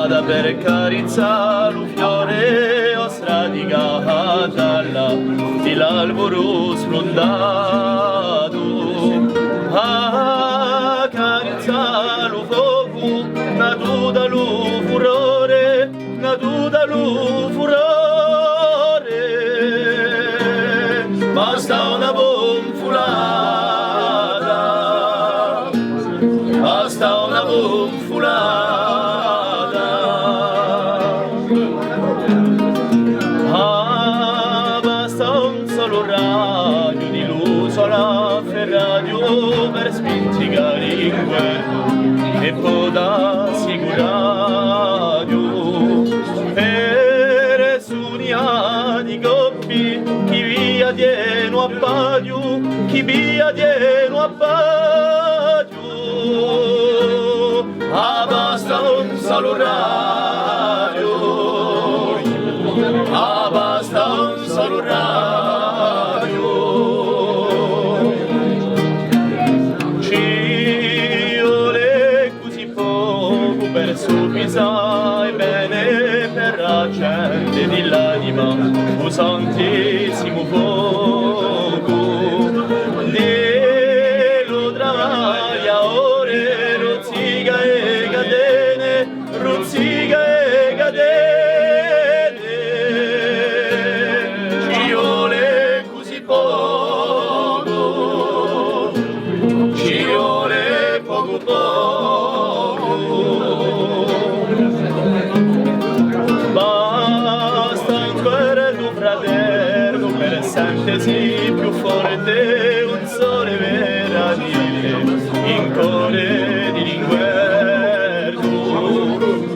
strada per carizzare un fiore o sradicata là di l'albero sfrondato a carizzare un fuoco nato dallo furore basta una bonfulata, basta una bonfulata. Ah, basta un solo raggio di luce alla ferradio per spiccicare l'inverno e poi da assicurario per sunia di coppi chi via dieno a paio, chi via dieno a paio. Ah, basta un solo raggio, ah, basta un solo raggio. Ci vuole così poco per sufficiare bene per accendere dell'anima un santissimo fuoco. Dello travaglia ore, rozzica e catene, rozzica e catene. Ci vuole così poco, ci vuole poco poco. Basta un querello fraterno per sentirsi più forte, un sole veranile in cuore di l'inverno.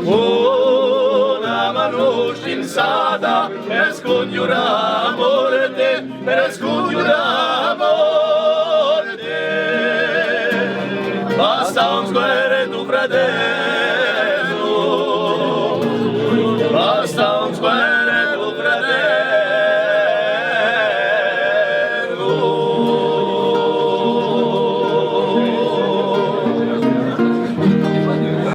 Una mano scinsata per scongiurare morte, per scongiurare